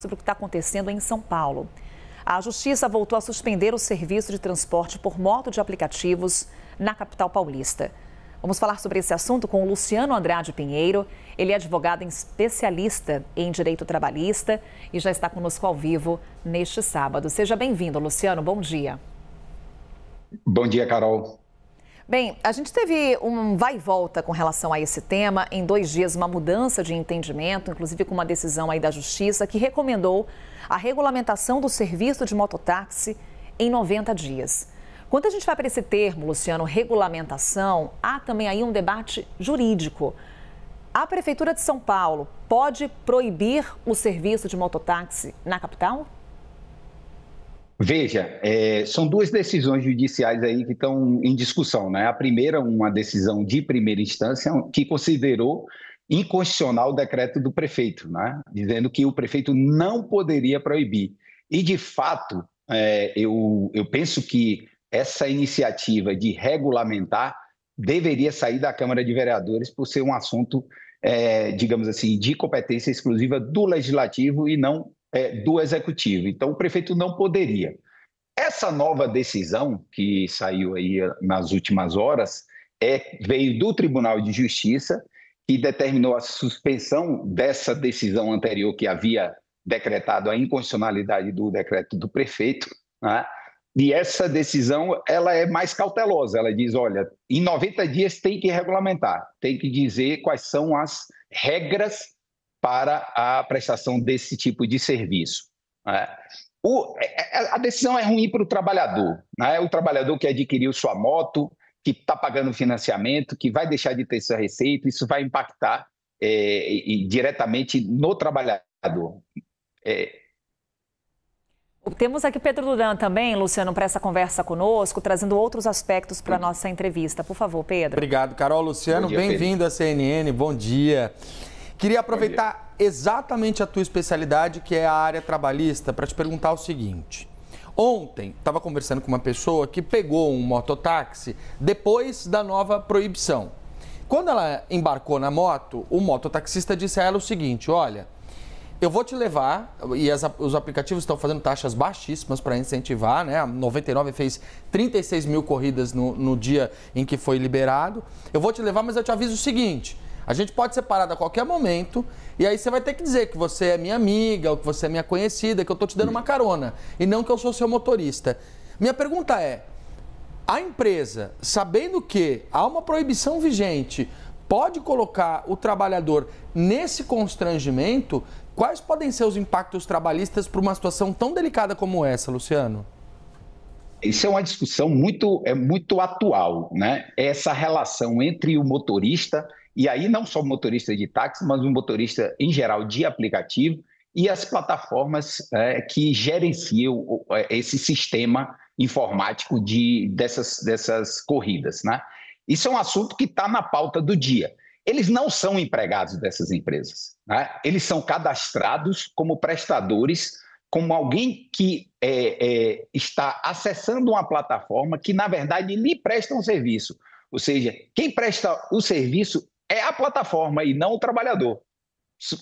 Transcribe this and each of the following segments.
Sobre o que está acontecendo em São Paulo. A Justiça voltou a suspender o serviço de transporte por moto de aplicativos na capital paulista. Vamos falar sobre esse assunto com o Luciano Andrade Pinheiro. Ele é advogado especialista em direito trabalhista e já está conosco ao vivo neste sábado. Seja bem-vindo, Luciano. Bom dia. Bom dia, Carol. Bem, a gente teve um vai e volta com relação a esse tema. Em 2 dias, uma mudança de entendimento, inclusive com uma decisão aí da Justiça que recomendou a regulamentação do serviço de mototáxi em 90 dias. Quando a gente vai para esse termo, Luciano, regulamentação, há também aí um debate jurídico. A Prefeitura de São Paulo pode proibir o serviço de mototáxi na capital? Veja, são 2 decisões judiciais aí que estão em discussão, né? A primeira, uma decisão de primeira instância que considerou inconstitucional o decreto do prefeito, né? Dizendo que o prefeito não poderia proibir. E, de fato, eu penso que essa iniciativa de regulamentar deveria sair da Câmara de Vereadores por ser um assunto, digamos assim, de competência exclusiva do Legislativo e não do Executivo. Então, o prefeito não poderia. Essa nova decisão que saiu aí nas últimas horas veio do Tribunal de Justiça, que determinou a suspensão dessa decisão anterior que havia decretado a inconstitucionalidade do decreto do prefeito, né? E essa decisão ela é mais cautelosa. Ela diz, olha, em 90 dias tem que regulamentar, tem que dizer quais são as regras para a prestação desse tipo de serviço. A decisão é ruim para o trabalhador, né? O trabalhador que adquiriu sua moto, que está pagando financiamento, que vai deixar de ter sua receita, isso vai impactar diretamente no trabalhador. Temos aqui Pedro Duran também, Luciano, para essa conversa conosco, trazendo outros aspectos para a nossa entrevista. Por favor, Pedro. Obrigado, Carol. Luciano, bem-vindo à CNN, bom dia. Queria aproveitar exatamente a tua especialidade, que é a área trabalhista, para te perguntar o seguinte. Ontem, estava conversando com uma pessoa que pegou um mototáxi depois da nova proibição. Quando ela embarcou na moto, o mototaxista disse a ela o seguinte, olha, eu vou te levar, e os aplicativos estão fazendo taxas baixíssimas para incentivar, né? A 99 fez 36 mil corridas no dia em que foi liberado. Eu vou te levar, mas eu te aviso o seguinte, a gente pode ser parado a qualquer momento e aí você vai ter que dizer que você é minha amiga ou que você é minha conhecida, que eu estou te dando uma carona e não que eu sou seu motorista. Minha pergunta é, a empresa, sabendo que há uma proibição vigente, pode colocar o trabalhador nesse constrangimento? Quais podem ser os impactos trabalhistas para uma situação tão delicada como essa, Luciano? Isso é uma discussão muito atual, né? Essa relação entre o motorista, e aí não só o motorista de táxi, mas o motorista em geral de aplicativo e as plataformas que gerenciam esse sistema informático dessas corridas, né? Isso é um assunto que está na pauta do dia. Eles não são empregados dessas empresas, né? Eles são cadastrados como prestadores, como alguém que está acessando uma plataforma que, na verdade, lhe presta um serviço. Ou seja, quem presta o serviço é a plataforma e não o trabalhador.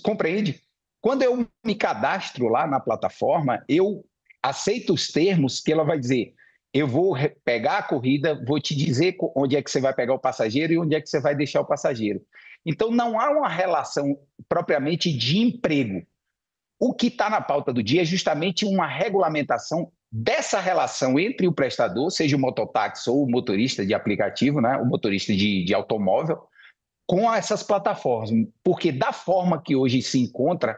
Compreende? Quando eu me cadastro lá na plataforma, eu aceito os termos que ela vai dizer. Eu vou pegar a corrida, vou te dizer onde é que você vai pegar o passageiro e onde é que você vai deixar o passageiro. Então, não há uma relação propriamente de emprego. O que está na pauta do dia é justamente uma regulamentação dessa relação entre o prestador, seja o mototáxi ou o motorista de aplicativo, né, o motorista de automóvel, com essas plataformas. Porque da forma que hoje se encontra,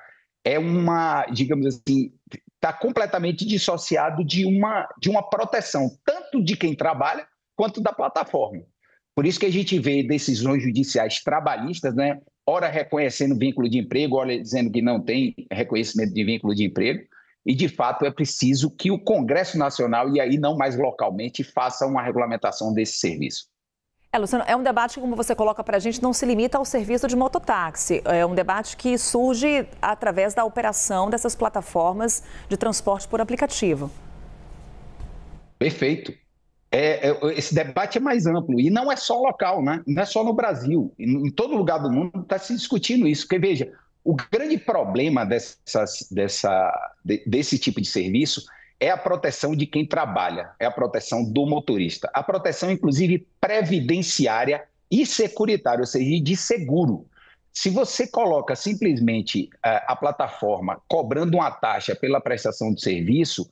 digamos assim, está completamente dissociado de uma proteção, tanto de quem trabalha quanto da plataforma. Por isso que a gente vê decisões judiciais trabalhistas, né? Ora reconhecendo vínculo de emprego, ora dizendo que não tem reconhecimento de vínculo de emprego. E, de fato, é preciso que o Congresso Nacional, e aí não mais localmente, faça uma regulamentação desse serviço. Luciano, é um debate que, como você coloca para a gente, não se limita ao serviço de mototáxi. É um debate que surge através da operação dessas plataformas de transporte por aplicativo. Perfeito. Esse debate é mais amplo e não é só local, né? Não é só no Brasil. Em todo lugar do mundo está se discutindo isso. Porque, veja, O grande problema desse tipo de serviço é a proteção de quem trabalha, é a proteção do motorista. A proteção, inclusive, previdenciária e securitária, ou seja, de seguro. Se você coloca simplesmente a plataforma cobrando uma taxa pela prestação de serviço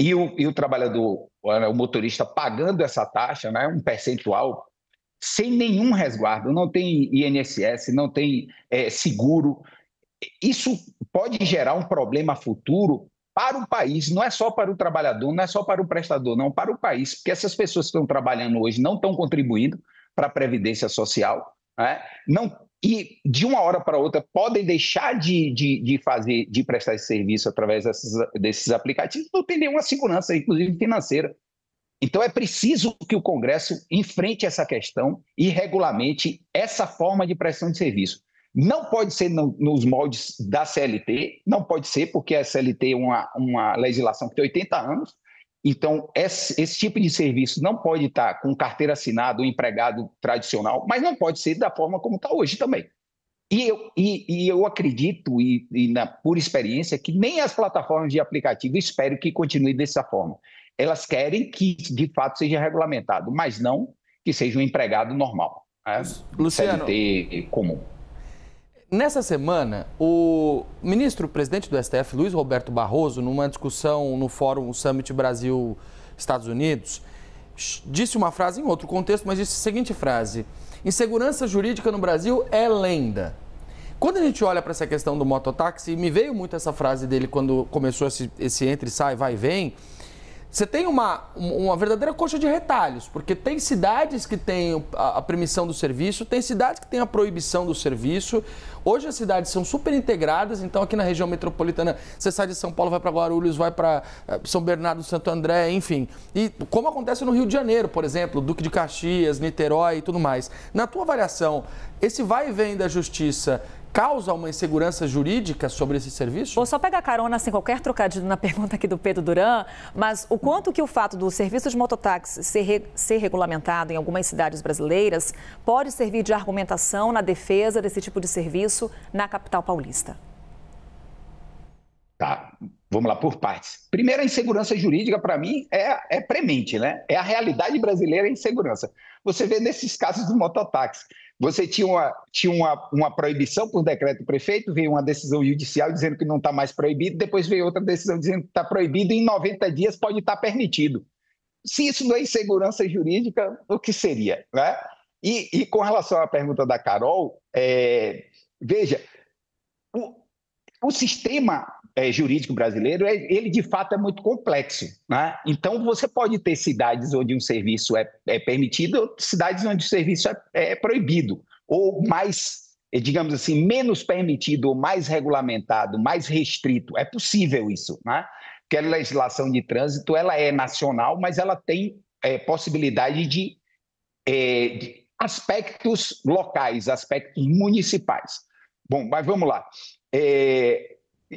e o trabalhador, o motorista, pagando essa taxa, né, um percentual, sem nenhum resguardo, não tem INSS, não tem seguro, isso pode gerar um problema futuro para o país, não é só para o trabalhador, não é só para o prestador, não, para o país, porque essas pessoas que estão trabalhando hoje não estão contribuindo para a Previdência Social, né? Não, e de uma hora para outra podem deixar de prestar esse serviço através desses aplicativos, não tem nenhuma segurança, inclusive financeira. Então é preciso que o Congresso enfrente essa questão e regulamente essa forma de prestação de serviço. Não pode ser nos moldes da CLT, não pode ser porque a CLT é uma legislação que tem 80 anos, então esse tipo de serviço não pode estar com carteira assinada, um empregado tradicional, mas não pode ser da forma como está hoje também. E eu acredito, por experiência, que nem as plataformas de aplicativo espero que continue dessa forma. Elas querem que, de fato, seja regulamentado, mas não que seja um empregado normal, né? Luciano, CLT comum. Nessa semana, o presidente do STF, Luiz Roberto Barroso, numa discussão no Fórum Summit Brasil-Estados Unidos, disse uma frase em outro contexto, mas disse a seguinte frase: insegurança jurídica no Brasil é lenda. Quando a gente olha para essa questão do mototáxi, me veio muito essa frase dele quando começou esse entra e sai, vai e vem. Você tem uma verdadeira coxa de retalhos, porque tem cidades que têm a permissão do serviço, tem cidades que têm a proibição do serviço. Hoje as cidades são super integradas, então aqui na região metropolitana, você sai de São Paulo, vai para Guarulhos, vai para São Bernardo, Santo André, enfim. E como acontece no Rio de Janeiro, por exemplo, Duque de Caxias, Niterói e tudo mais. Na tua avaliação, esse vai e vem da justiça causa uma insegurança jurídica sobre esse serviço? Vou só pegar carona sem qualquer trocadilho na pergunta aqui do Pedro Duran, mas o quanto que o fato do serviço de mototáxi ser regulamentado em algumas cidades brasileiras pode servir de argumentação na defesa desse tipo de serviço na capital paulista? Tá, vamos lá por partes. Primeiro, a insegurança jurídica, para mim, é premente, né? É a realidade brasileira, a insegurança. Você vê nesses casos do mototáxi. Você tinha uma proibição por decreto do prefeito, veio uma decisão judicial dizendo que não está mais proibido, depois veio outra decisão dizendo que está proibido e em 90 dias pode estar permitido. Se isso não é insegurança jurídica, o que seria, né? E com relação à pergunta da Carol, veja, o sistema jurídico brasileiro, ele de fato é muito complexo, né? Então você pode ter cidades onde um serviço é permitido, cidades onde o serviço é proibido, ou mais, digamos assim, menos permitido, ou mais regulamentado, mais restrito. É possível isso, né? Porque a legislação de trânsito, ela é nacional, mas ela tem possibilidade de aspectos locais, aspectos municipais. Bom, mas vamos lá.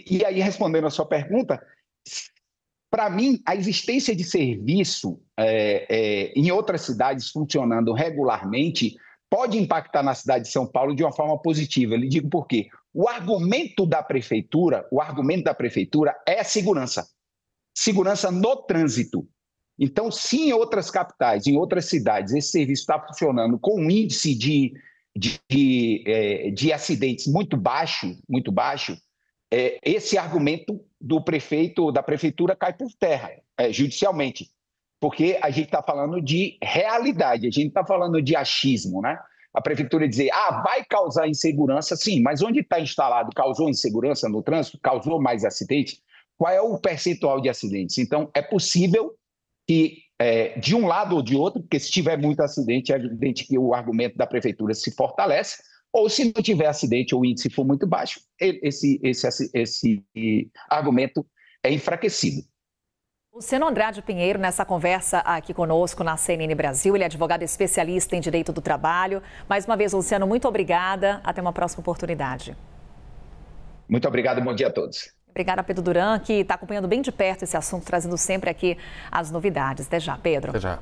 E aí, respondendo a sua pergunta, para mim, a existência de serviço em outras cidades funcionando regularmente pode impactar na cidade de São Paulo de uma forma positiva. Eu lhe digo por quê. O argumento da prefeitura é a segurança. Segurança no trânsito. Então, se em outras capitais, em outras cidades, esse serviço está funcionando com um índice de acidentes muito baixo, esse argumento do prefeito ou da prefeitura cai por terra, judicialmente, porque a gente está falando de realidade, a gente está falando de achismo, né? A prefeitura dizer, vai causar insegurança, sim, mas onde está instalado? Causou insegurança no trânsito? Causou mais acidentes? Qual é o percentual de acidentes? Então, é possível que, de um lado ou de outro, porque se tiver muito acidente, é evidente que o argumento da prefeitura se fortalece, ou se não tiver acidente ou o índice for muito baixo, esse argumento é enfraquecido. Luciano Andrade Pinheiro, nessa conversa aqui conosco na CNN Brasil, ele é advogado especialista em direito do trabalho. Mais uma vez, Luciano, muito obrigada. Até uma próxima oportunidade. Muito obrigado, bom dia a todos. Obrigada, Pedro Duran, que está acompanhando bem de perto esse assunto, trazendo sempre aqui as novidades. Até já, Pedro. Até já.